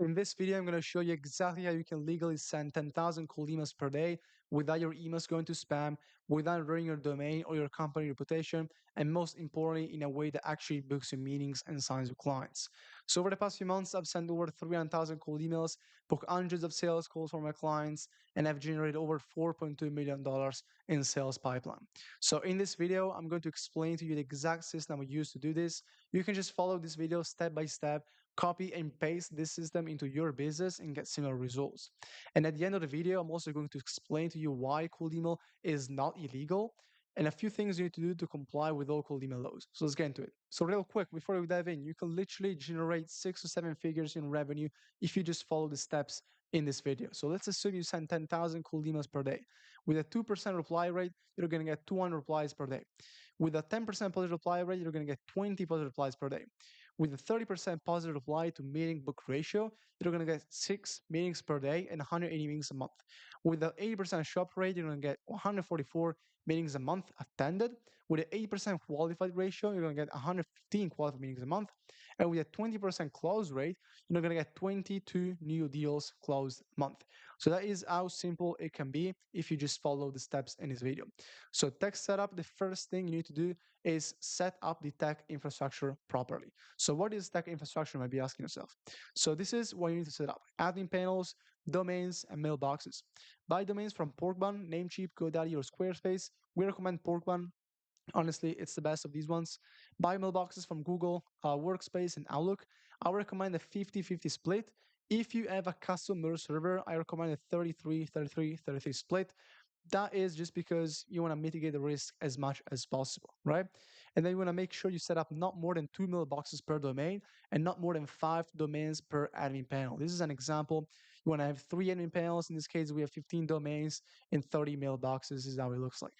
In this video, I'm going to show you exactly how you can legally send 10,000 cold emails per day without your emails going to spam, without ruining your domain or your company reputation, and most importantly, in a way that actually books your meetings and signs with clients. So over the past few months, I've sent over 300,000 cold emails, booked hundreds of sales calls for my clients, and I've generated over $4.2 million in sales pipeline. So in this video, I'm going to explain to you the exact system we use to do this. You can just follow this video step by step, copy and paste this system into your business and get similar results. And at the end of the video, I'm also going to explain to you why cold email is not illegal and a few things you need to do to comply with all cold email laws. So let's get into it. So real quick, before we dive in, you can literally generate 6 to 7 figures in revenue if you just follow the steps in this video. So let's assume you send 10,000 cold emails per day. With a 2% reply rate, you're going to get 200 replies per day. With a 10% positive reply rate, you're going to get 20 positive replies per day. With a 30% positive reply to meeting book ratio, you're going to get 6 meetings per day and 180 meetings a month. With the 80% shop rate, you're going to get 144 meetings a month attended. With an 80% qualified ratio, you're going to get 115 qualified meetings a month. And with a 20% close rate, you're going to get 22 new deals closed a month. So that is how simple it can be if you just follow the steps in this video. So tech setup, the first thing you need to do is set up the tech infrastructure properly. So what is tech infrastructure, you might be asking yourself? So this is what you need to set up: admin panels, domains, and mailboxes. Buy domains from Porkbun, Namecheap, GoDaddy, or Squarespace. We recommend Porkbun. Honestly, it's the best of these ones. Buy mailboxes from Google, Workspace, and Outlook. I recommend a 50-50 split. If you have a custom mirror server, I recommend a 33-33-33 split. That is just because you want to mitigate the risk as much as possible, right? And then you want to make sure you set up not more than 2 mailboxes per domain and not more than 5 domains per admin panel. This is an example. You want to have 3 admin panels. In this case, we have 15 domains and 30 mailboxes. This is how it looks like.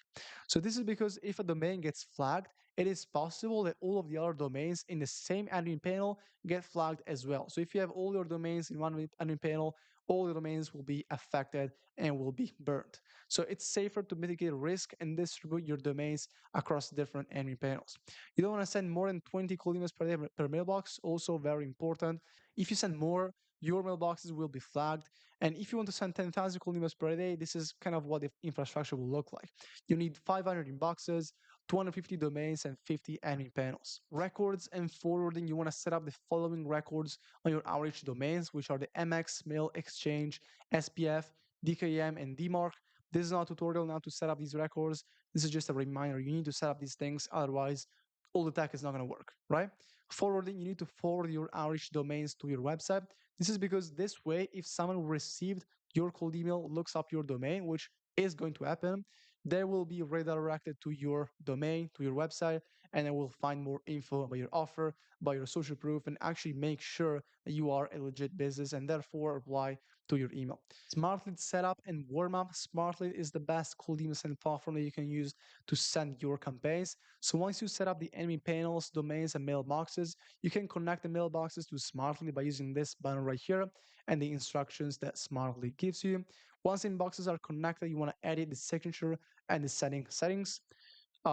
So this is because if a domain gets flagged, it is possible that all of the other domains in the same admin panel get flagged as well. So if you have all your domains in one admin panel, all the domains will be affected and will be burned. So it's safer to mitigate risk and distribute your domains across different admin panels. You don't want to send more than 20 cold emails per day per mailbox, also very important. If you send more, your mailboxes will be flagged. And if you want to send 10,000 cold emails per day, this is kind of what the infrastructure will look like. You need 500 inboxes, 250 domains, and 50 admin panels. Records and forwarding, you want to set up the following records on your outreach domains, which are the MX, Mail Exchange, SPF, DKM, and DMARC. This is not a tutorial now to set up these records. This is just a reminder. You need to set up these things, otherwise all the tech is not going to work, right? Forwarding, you need to forward your outreach domains to your website. This is because this way, if someone received your cold email, looks up your domain, which is going to happen, they will be redirected to your domain, to your website, and they will find more info about your offer, about your social proof, and actually make sure that you are a legit business and therefore apply to your email. SmartL Setup and warm up. SmartL is the best cold email send platform that you can use to send your campaigns. So once you set up the admin panels, domains, and mailboxes, you can connect the mailboxes to SmartL by using this button right here and the instructions that SmartL gives you. Once inboxes are connected, you want to edit the signature and the settings.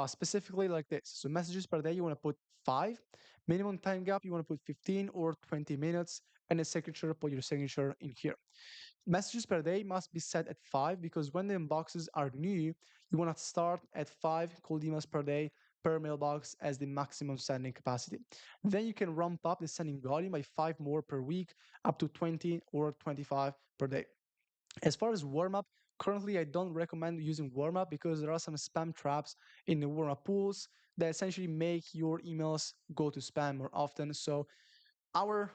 Specifically like this. So messages per day, you want to put 5. Minimum time gap, you want to put 15 or 20 minutes. And a signature, put your signature in here. Messages per day must be set at 5 because when the inboxes are new, you want to start at 5 cold emails per day per mailbox as the maximum sending capacity. Then you can ramp up the sending volume by 5 more per week, up to 20 or 25 per day. As far as warm up, currently I don't recommend using warm up because there are some spam traps in the warm up pools that essentially make your emails go to spam more often. So our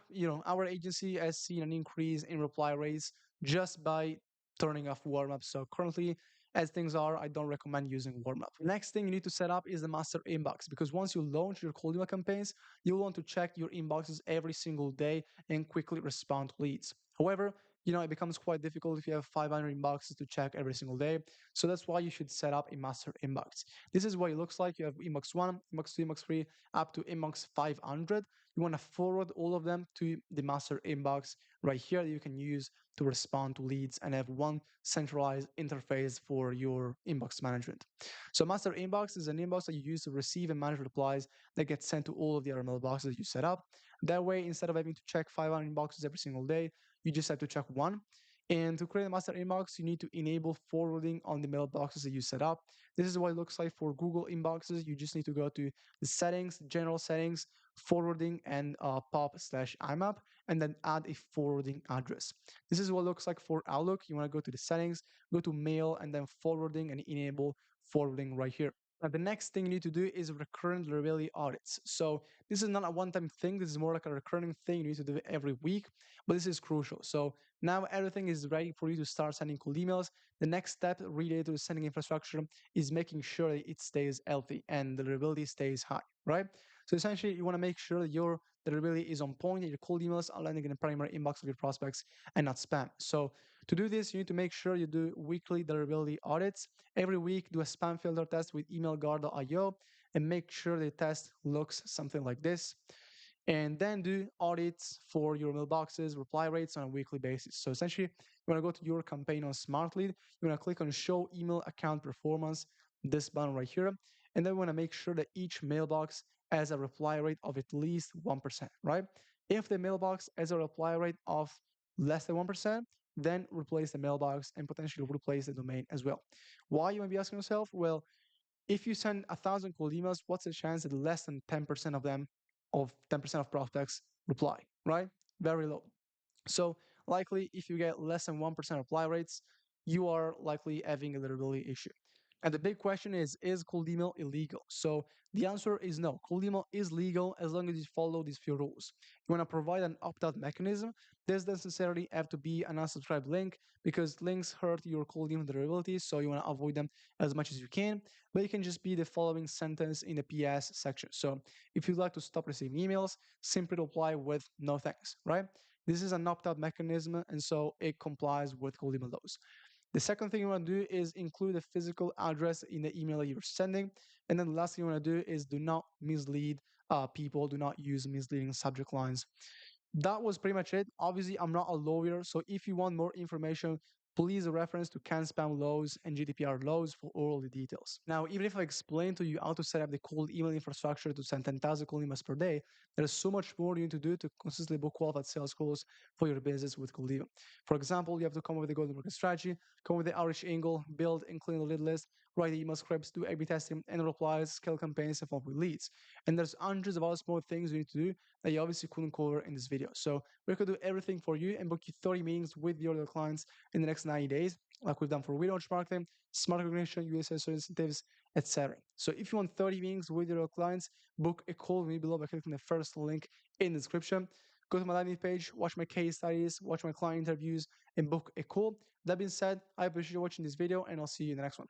agency has seen an increase in reply rates just by turning off warm up. So currently, as things are, I don't recommend using warm up. Next thing you need to set up is the master inbox because once you launch your cold email campaigns, you'll want to check your inboxes every single day and quickly respond to leads. However, it becomes quite difficult if you have 500 inboxes to check every single day. So that's why you should set up a master inbox. This is what it looks like. You have inbox 1, inbox 2, inbox 3, up to inbox 500. You want to forward all of them to the master inbox right here that you can use to respond to leads and have one centralized interface for your inbox management. So master inbox is an inbox that you use to receive and manage replies that get sent to all of the other mailboxes that you set up. That way, instead of having to check 500 inboxes every single day, you just have to check one. And to create a master inbox, you need to enable forwarding on the mailboxes that you set up. This is what it looks like for Google inboxes. You just need to go to the settings, general settings, forwarding, and pop/IMAP, and then add a forwarding address. This is what it looks like for Outlook. You want to go to the settings, go to mail, and then forwarding, and enable forwarding right here. Now, the next thing you need to do is recurrent deliverability audits. So this is not a one-time thing. This is more like a recurring thing you need to do every week, but this is crucial. So now everything is ready for you to start sending cold emails. The next step related to the sending infrastructure is making sure that it stays healthy and the deliverability stays high, right? So essentially, you want to make sure that your deliverability is on point, that your cold emails are landing in the primary inbox of your prospects and not spam. So to do this, you need to make sure you do weekly deliverability audits. Every week, do a spam filter test with emailguard.io and make sure the test looks something like this. And then do audits for your mailboxes, reply rates on a weekly basis. So essentially, you want to go to your campaign on SmartLead. You want to click on Show Email Account Performance, this button right here. And then we want to make sure that each mailbox has a reply rate of at least 1%, right? If the mailbox has a reply rate of less than 1%, then replace the mailbox and potentially replace the domain as well. Why, you might be asking yourself? Well, if you send 1,000 cold emails, what's the chance that less than 10% of them, of 10% of prospects reply, right? Very low. So likely, if you get less than 1% reply rates, you are likely having a deliverability issue. And the big question is cold email illegal? So the answer is no. Cold email is legal as long as you follow these few rules. You want to provide an opt-out mechanism. This doesn't necessarily have to be an unsubscribed link because links hurt your cold email deliverability, so you want to avoid them as much as you can. But it can just be the following sentence in the PS section. So if you'd like to stop receiving emails, simply reply with no thanks, right? This is an opt-out mechanism, and so it complies with cold email laws. The second thing you want to do is include a physical address in the email that you're sending. And then the last thing you want to do is do not mislead people, do not use misleading subject lines. That was pretty much it. Obviously, I'm not a lawyer, so if you want more information, please reference to CAN spam laws and GDPR laws for all the details. Now, even if I explain to you how to set up the cold email infrastructure to send 10,000 cold emails per day, there's so much more you need to do to consistently book qualified sales calls for your business with cold email. For example, you have to come up with a go-to-market strategy, come up with the outreach angle, build and clean the lead list, write the email scripts, do A/B testing and replies, scale campaigns, and follow up with leads. And there's hundreds of other small things you need to do that you obviously couldn't cover in this video. So we could do everything for you and book you 30 meetings with your clients in the next 90 days, like we've done for relaunch marketing, smart recognition, USS incentives, etc. So if you want 30 meetings with your clients, book a call with me below by clicking the first link in the description. Go to my landing page, watch my case studies, watch my client interviews, and book a call. That being said, I appreciate you watching this video, and I'll see you in the next one.